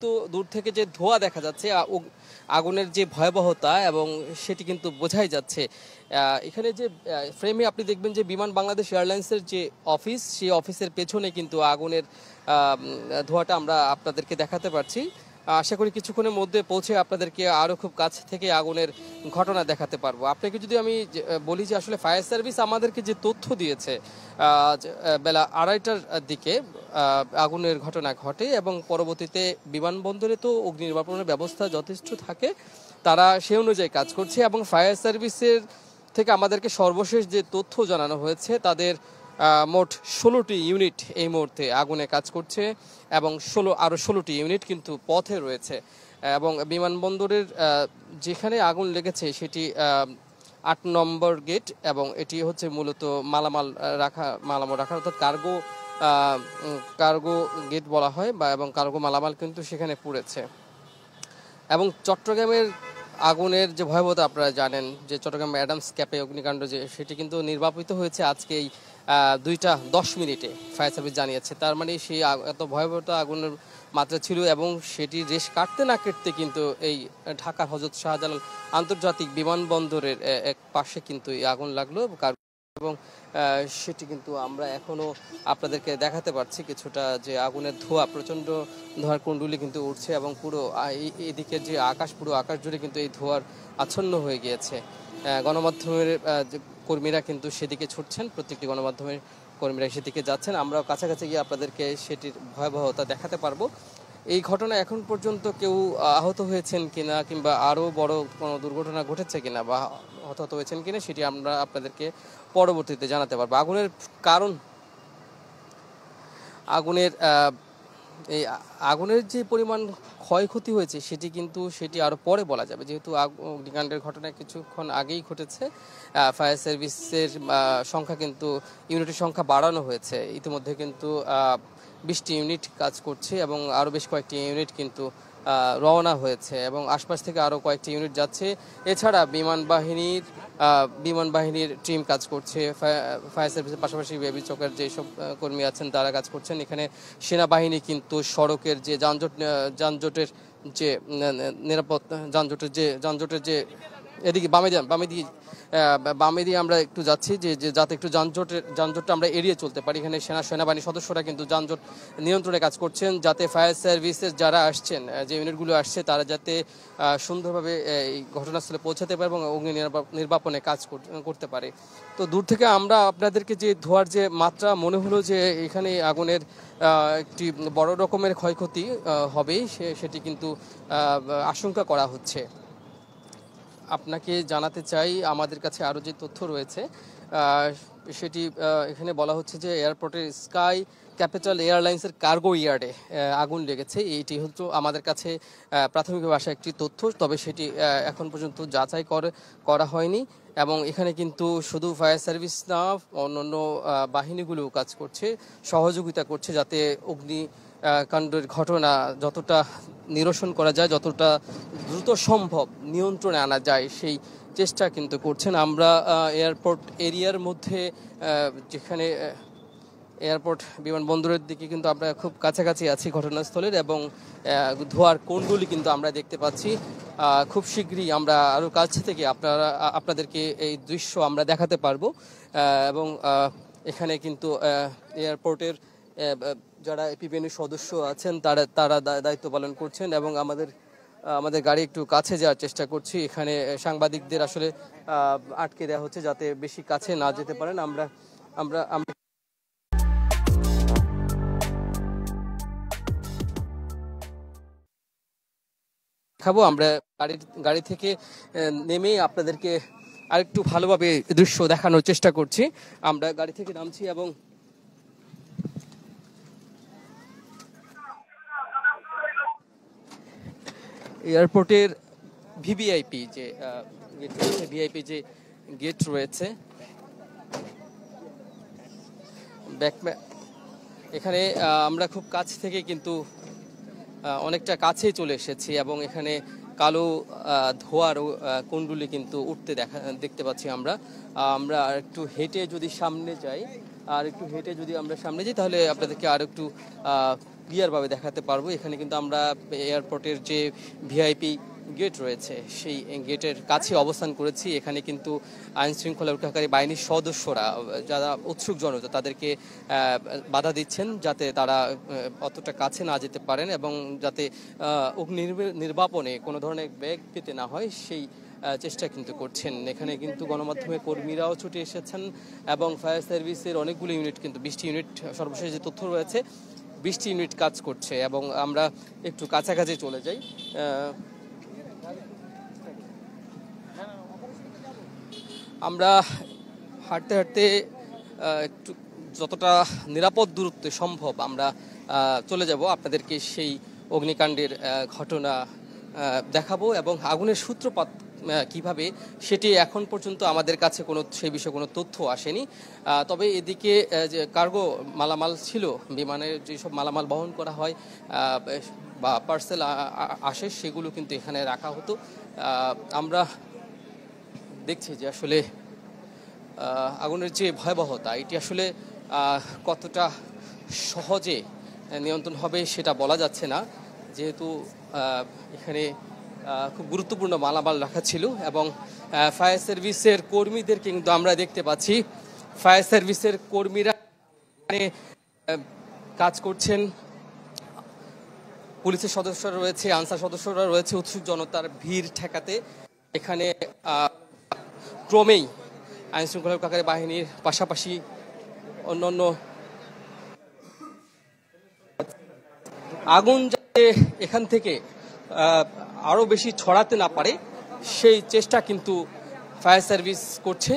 তো দূর থেকে যে ধোঁয়া দেখা যাচ্ছে আগুনের যে ভয়াবহতা এবং সেটি কিন্তু বোঝাই যাচ্ছে। এখানে যে ফ্রেমে আপনি দেখবেন যে বিমান বাংলাদেশ এয়ারলাইন্সের যে অফিস, সেই অফিসের পেছনে কিন্তু আগুনের ধোঁয়াটা আমরা আপনাদেরকে দেখাতে পারছি। আশা করি কিছুক্ষণের মধ্যে পৌঁছে আপনাদেরকে আরও খুব কাছ থেকে আগুনের ঘটনা দেখাতে পারবো। আপনাকে যদি আমি বলি যে আসলে ফায়ার সার্ভিস আমাদেরকে যে তথ্য দিয়েছে বেলা 2:30টার দিকে আগুনের ঘটনা ঘটে এবং পরবর্তীতে বিমানবন্দরে তো অগ্নি নির্বাপনের ব্যবস্থা যথেষ্ট থাকে, তারা সে অনুযায়ী কাজ করছে এবং ফায়ার সার্ভিসের থেকে আমাদেরকে সর্বশেষ যে তথ্য জানানো হয়েছে তাদের মোট 16টি ইউনিট এই মুহূর্তে আগুনে কাজ করছে এবং আরও 16টি ইউনিট কিন্তু পথে রয়েছে এবং বিমানবন্দরের যেখানে আগুন লেগেছে সেটি 8 নম্বর গেট এবং এটি হচ্ছে মূলত মালামাল রাখার অর্থাৎ কার্গো গেট বলা হয় এবং কার্গো মালামাল কিন্তু সেখানে পুড়েছে। এবং চট্টগ্রামের আগুনের যে ভয়াবহতা আপনারা জানেন যে চট্টগ্রাম অ্যাডামস ক্যাপে অগ্নিকাণ্ড যে সেটি কিন্তু নির্বাপিত হয়েছে আজকে এই 2:10 ফায়ার সার্ভিস জানিয়েছে। তার মানে সেই এত ভয়াবহতা আগুনের মাত্রা ছিল এবং সেটি রেশ কাটতে না কাটতে কিন্তু এই ঢাকার হযরত শাহজালাল আন্তর্জাতিক বিমানবন্দরের এক পাশে কিন্তু এই আগুন লাগলো এবং সেটি কিন্তু আমরা এখনো আপনাদেরকে দেখাতে পারছি কিছুটা যে আগুনের ধোঁয়া, প্রচণ্ড ধোঁয়ার কুণ্ডুলি কিন্তু উঠছে এবং পুরো এদিকের যে পুরো আকাশ জুড়ে কিন্তু এই ধোঁয়ার আচ্ছন্ন হয়ে গিয়েছে। গণমাধ্যমের কর্মীরা কিন্তু সেদিকে ছুটছেন, প্রত্যেকটি গণমাধ্যমের কর্মীরা সেদিকে যাচ্ছেন। আমরাও কাছাকাছি গিয়ে আপনাদেরকে সেটির ভয়াবহতা দেখাতে পারবো। এই ঘটনা এখন পর্যন্ত কেউ আহত হয়েছেন কিনা কিংবা আরও বড় কোনো দুর্ঘটনা ঘটেছে কিনা বা হতাহত হয়েছেন কিনা সেটি আমরা আপনাদেরকে পরবর্তীতে জানাতে পারবো। আগুনের যে পরিমাণ ক্ষয়ক্ষতি হয়েছে সেটি আরও পরে বলা যাবে, যেহেতু অগ্নিকাণ্ডের ঘটনা কিছুক্ষণ আগেই ঘটেছে। ফায়ার সার্ভিসের ইউনিটের সংখ্যা বাড়ানো হয়েছে। ইতিমধ্যে কিন্তু 20টি ইউনিট কাজ করছে এবং আরও বেশ কয়েকটি ইউনিট কিন্তু রওনা হয়েছে এবং আশপাশ থেকে আরও কয়েকটি ইউনিট যাচ্ছে। এছাড়া বিমান বাহিনীর টিম কাজ করছে, ফায়ার সার্ভিসের পাশাপাশি বেবি চকের যেসব কর্মী আছেন তারা কাজ করছেন। এখানে সেনাবাহিনী কিন্তু সড়কের যে যানজটের যে নিরাপদ যানজটের যে এদিকে বামে দিয়ে আমরা একটু যাচ্ছি যে যাতে একটু যানজটটা আমরা এড়িয়ে চলতে পারি। এখানে সেনাবাহিনী সদস্যরা কিন্তু যানজট নিয়ন্ত্রণে কাজ করছেন, যাতে ফায়ার সার্ভিসের যারা আসছেন, যে ইউনিটগুলো আসছে তারা যাতে সুন্দরভাবে এই ঘটনাস্থলে পৌঁছাতে পারে এবং অগ্নি নির্বাপনে কাজ করতে পারে। তো দূর থেকে আমরা আপনাদেরকে যে ধোঁয়ার যে মাত্রা মনে হলো যে এখানে আগুনের একটি বড় রকমের ক্ষয়ক্ষতি হবে সেটি কিন্তু আশঙ্কা করা হচ্ছে। আপনাকে জানাতে চাই আমাদের কাছে আরও যে তথ্য রয়েছে সেটি এখানে বলা হচ্ছে যে এয়ারপোর্টের স্কাই ক্যাপিটাল এয়ারলাইন্সের কার্গো ইয়ার্ডে আগুন লেগেছে। এইটি হচ্ছে আমাদের কাছে প্রাথমিকভাবে আসা একটি তথ্য, তবে সেটি এখন পর্যন্ত যাচাই করা হয়নি এবং এখানে কিন্তু শুধু ফায়ার সার্ভিস না, অন্যান্য বাহিনীগুলোও কাজ করছে, সহযোগিতা করছে যাতে কাণ্ডের ঘটনা যতটা নিরসন করা যায়, যতটা দ্রুত সম্ভব নিয়ন্ত্রণে আনা যায় সেই চেষ্টা কিন্তু করছেন। আমরা এয়ারপোর্ট এরিয়ার মধ্যে যেখানে এয়ারপোর্ট বিমানবন্দরের দিকে কিন্তু আমরা খুব কাছাকাছি আছি ঘটনাস্থলের এবং ধোঁয়ার কোণগুলি কিন্তু আমরা দেখতে পাচ্ছি। খুব শীঘ্রই আমরা আরও কাছ থেকে আপনাদেরকে এই দৃশ্য আমরা দেখাতে পারবো এবং এখানে কিন্তু এয়ারপোর্টের যারা এপিবিএনের সদস্য আছেন তারা দায়িত্ব পালন করছেন এবং আমাদের গাড়ি একটু কাছে যাওয়ার চেষ্টা করছি। এখানে সাংবাদিকদের আসলে আটকে দেওয়া হচ্ছে যাতে বেশি কাছে না যেতে পারেন। আমরা দেখাবো। আমরা গাড়ি থেকে নেমে আপনাদেরকে আরেকটু ভালোভাবে দৃশ্য দেখানোর চেষ্টা করছি। আমরা গাড়ি থেকে নামছি এবং এয়ারপোর্টের ভিভিআইপি যে গেট রয়েছে এখানে আমরা খুব কাছ থেকে কিন্তু অনেকটা কাছেই চলে এসেছি এবং এখানে কালো ধোঁয়ার কুণ্ডুলি কিন্তু দেখতে পাচ্ছি। আমরা একটু হেঁটে যদি আমরা সামনে যাই তাহলে আপনাদেরকে আর একটু ক্লিয়ার ভাবে দেখাতে পারবো। এখানে কিন্তু আমরা এয়ারপোর্টের যে ভিআইপি গেট রয়েছে সেই গেটের কাছে অবস্থান করেছি। এখানে কিন্তু আইন শৃঙ্খলা রক্ষাকারী বাহিনীর সদস্যরা যারা উৎসুক জনতা তাদেরকে বাধা দিচ্ছেন যাতে তারা অতটা কাছে না যেতে পারেন এবং যাতে অগ্নি নির্বাপনে কোনো ধরনের ব্যাগ পেতে না হয় সেই চেষ্টা কিন্তু করছেন। এখানে কিন্তু গণমাধ্যমের কর্মীরাও ছুটে এসেছেন এবং ফায়ার সার্ভিসের অনেকগুলো ইউনিট কিন্তু 20টি ইউনিট সর্বশেষ যে তথ্য রয়েছে 20টি ইউনিট কাজ করছে এবং আমরা একটু কাছাকাছি চলে যাই। আমরা হাঁটতে হাঁটতে একটু যতটা নিরাপদ দূরত্বে সম্ভব আমরা চলে যাব, আপনাদেরকে সেই অগ্নিকাণ্ডের ঘটনা দেখাবো এবং আগুনের সূত্রপাত কিভাবে সেটি এখন পর্যন্ত আমাদের কাছে সেই বিষয়ে কোনো তথ্য আসেনি। তবে এদিকে যে কার্গো মালামাল ছিল, বিমানের যেসব মালামাল বহন করা হয় বা পার্সেল আসে সেগুলো কিন্তু এখানে রাখা হতো। আমরা দেখছি যে আসলে আগুনের যে ভয়াবহতা এটি আসলে কতটা সহজে নিয়ন্ত্রণ হবে সেটা বলা যাচ্ছে না, যেহেতু এখানে খুব গুরুত্বপূর্ণ মালামাল রাখা ছিল এবং ফায়ার সার্ভিসের কর্মীদেরকে কিন্তু আমরা দেখতে পাচ্ছি। ফায়ার সার্ভিসের কর্মীরা কাজ করছেন, পুলিশের সদস্যরা রয়েছে, আনসার সদস্যরা রয়েছে উৎসুক জনতার ভিড় ঠেকাতে। এখানে ক্রমেই আইন শৃঙ্খলা রক্ষাকারী বাহিনীর পাশাপাশি অন্যান্য আগুন যাতে এখান থেকে আরো বেশি ছড়াতে না পারে সেই চেষ্টা কিন্তু ফায়ার সার্ভিস করছে।